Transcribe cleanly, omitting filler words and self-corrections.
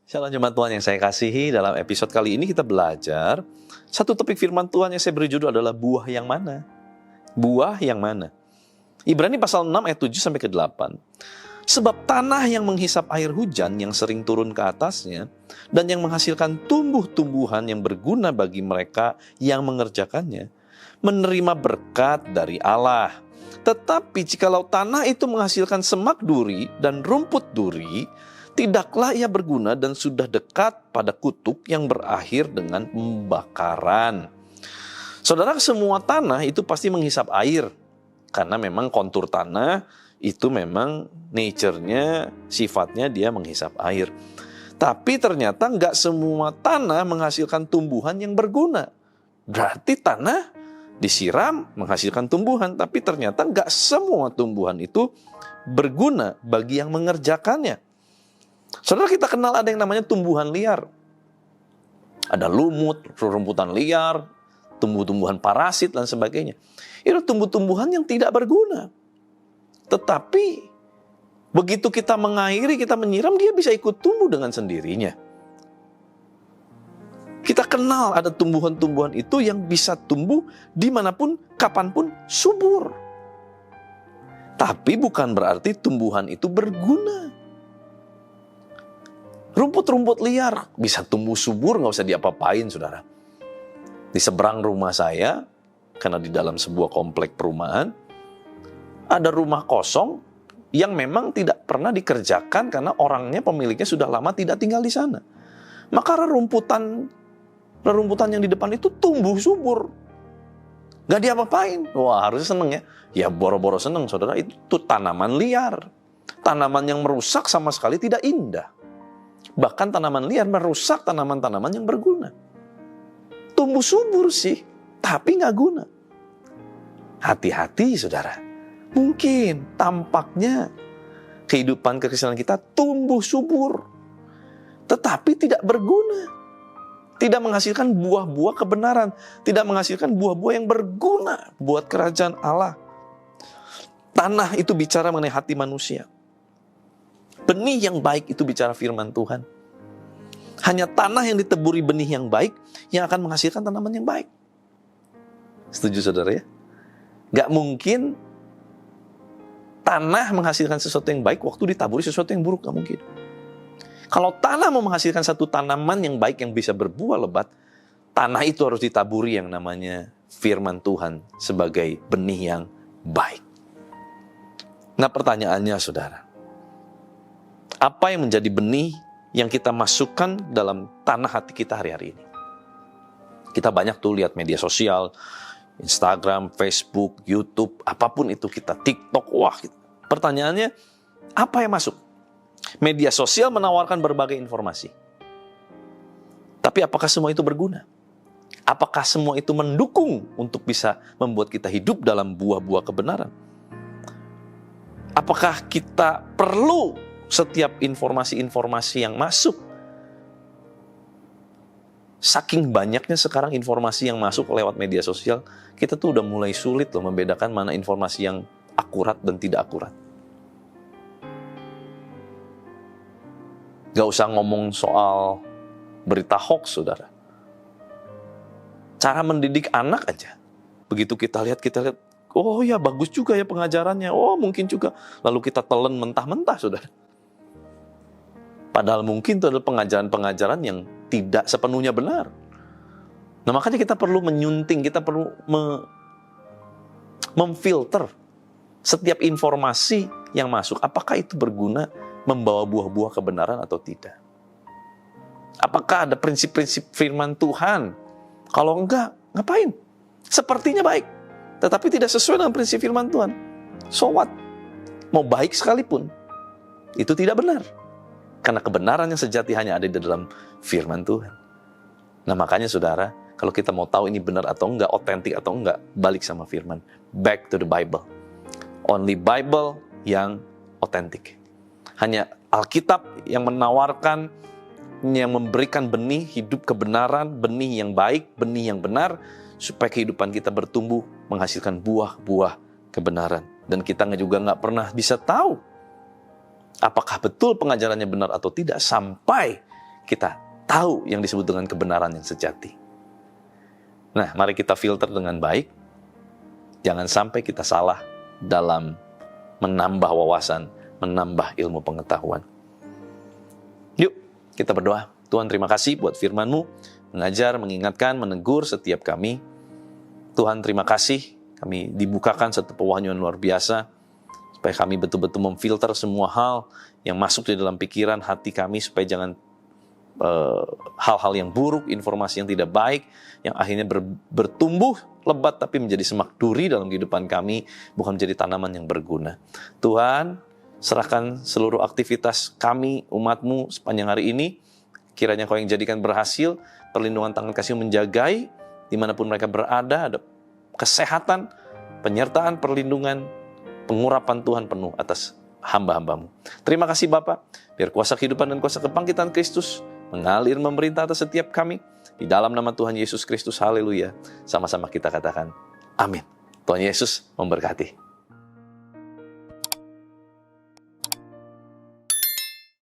Shalom jemaat Tuhan yang saya kasihi, dalam episode kali ini kita belajar satu topik firman Tuhan yang saya beri judul adalah buah yang mana? Buah yang mana? Ibrani pasal 6 ayat 7-8. Sebab tanah yang menghisap air hujan yang sering turun ke atasnya dan yang menghasilkan tumbuh-tumbuhan yang berguna bagi mereka yang mengerjakannya, menerima berkat dari Allah. Tetapi jikalau tanah itu menghasilkan semak duri dan rumput duri, tidaklah ia berguna dan sudah dekat pada kutuk yang berakhir dengan pembakaran. Saudara, semua tanah itu pasti menghisap air. Karena memang kontur tanah itu memang nature-nya, sifatnya dia menghisap air. Tapi ternyata nggak semua tanah menghasilkan tumbuhan yang berguna. Berarti tanah disiram menghasilkan tumbuhan, tapi ternyata nggak semua tumbuhan itu berguna bagi yang mengerjakannya. Saudara, kita kenal ada yang namanya tumbuhan liar. Ada lumut, rumputan liar, tumbuh-tumbuhan parasit dan sebagainya. Itu tumbuh-tumbuhan yang tidak berguna. Tetapi begitu kita mengairi, kita menyiram, dia bisa ikut tumbuh dengan sendirinya. Kita kenal ada tumbuhan-tumbuhan itu yang bisa tumbuh dimanapun, kapanpun, subur. Tapi bukan berarti tumbuhan itu berguna. Rumput-rumput liar bisa tumbuh subur, nggak usah diapa-apain, saudara. Di seberang rumah saya, karena di dalam sebuah komplek perumahan, ada rumah kosong yang memang tidak pernah dikerjakan karena orangnya, pemiliknya sudah lama tidak tinggal di sana. Maka rerumputan yang di depan itu tumbuh subur. Nggak diapa-apain. Wah, harusnya seneng ya. Ya boro-boro seneng, saudara. Itu tanaman liar. Tanaman yang merusak sama sekali tidak indah. Bahkan tanaman liar merusak tanaman-tanaman yang berguna. Tumbuh subur sih, tapi nggak guna. Hati-hati, saudara. Mungkin tampaknya kehidupan kekristenan kita tumbuh subur, tetapi tidak berguna. Tidak menghasilkan buah-buah kebenaran. Tidak menghasilkan buah-buah yang berguna buat kerajaan Allah. Tanah itu bicara mengenai hati manusia. Benih yang baik itu bicara firman Tuhan. Hanya tanah yang diteburi benih yang baik yang akan menghasilkan tanaman yang baik. Setuju, saudara ya? Gak mungkin tanah menghasilkan sesuatu yang baik waktu ditaburi sesuatu yang buruk. Gak mungkin. Kalau tanah mau menghasilkan satu tanaman yang baik yang bisa berbuah lebat, tanah itu harus ditaburi yang namanya firman Tuhan sebagai benih yang baik. Nah, pertanyaannya, saudara, apa yang menjadi benih yang kita masukkan dalam tanah hati kita hari-hari ini? Kita banyak tuh lihat media sosial, Instagram, Facebook, YouTube, apapun itu kita, TikTok, wah. Pertanyaannya, apa yang masuk? Media sosial menawarkan berbagai informasi. Tapi apakah semua itu berguna? Apakah semua itu mendukung untuk bisa membuat kita hidup dalam buah-buah kebenaran? Apakah kita perlu setiap informasi-informasi yang masuk? Saking banyaknya sekarang informasi yang masuk lewat media sosial, kita tuh udah mulai sulit loh membedakan mana informasi yang akurat dan tidak akurat. Gak usah ngomong soal berita hoax, saudara. Cara mendidik anak aja. Begitu kita lihat, oh ya bagus juga ya pengajarannya, oh mungkin juga. Lalu kita telan mentah-mentah, saudara. Padahal mungkin itu adalah pengajaran-pengajaran yang tidak sepenuhnya benar. Nah, makanya kita perlu menyunting, kita perlu memfilter setiap informasi yang masuk. Apakah itu berguna membawa buah-buah kebenaran atau tidak? Apakah ada prinsip-prinsip firman Tuhan? Kalau enggak, ngapain? Sepertinya baik, tetapi tidak sesuai dengan prinsip firman Tuhan. So what? Mau baik sekalipun, itu tidak benar. Karena kebenaran yang sejati hanya ada di dalam firman Tuhan. Nah, makanya saudara, kalau kita mau tahu ini benar atau enggak, otentik atau enggak, balik sama firman. Back to the Bible. Only Bible yang otentik. Hanya Alkitab yang menawarkan, yang memberikan benih hidup kebenaran, benih yang baik, benih yang benar, supaya kehidupan kita bertumbuh menghasilkan buah-buah kebenaran. Dan kita juga nggak pernah bisa tahu apakah betul pengajarannya benar atau tidak sampai kita tahu yang disebut dengan kebenaran yang sejati. Nah, mari kita filter dengan baik. Jangan sampai kita salah dalam menambah wawasan, menambah ilmu pengetahuan. Yuk, kita berdoa. Tuhan, terima kasih buat firman-Mu, mengajar, mengingatkan, menegur setiap kami. Tuhan, terima kasih kami dibukakan satu pewahyuan luar biasa, supaya kami betul-betul memfilter semua hal yang masuk di dalam pikiran hati kami, supaya jangan hal-hal yang buruk, informasi yang tidak baik, yang akhirnya bertumbuh lebat tapi menjadi semak duri dalam kehidupan kami, bukan menjadi tanaman yang berguna. Tuhan, serahkan seluruh aktivitas kami, umat-Mu sepanjang hari ini, kiranya Kau yang jadikan berhasil, perlindungan tangan kasih menjagai, dimanapun mereka berada, ada kesehatan, penyertaan, perlindungan, pengurapan Tuhan penuh atas hamba-hamba-Mu. Terima kasih Bapa, biar kuasa kehidupan dan kuasa kebangkitan Kristus mengalir memerintah atas setiap kami. Di dalam nama Tuhan Yesus Kristus, haleluya. Sama-sama kita katakan, amin. Tuhan Yesus memberkati.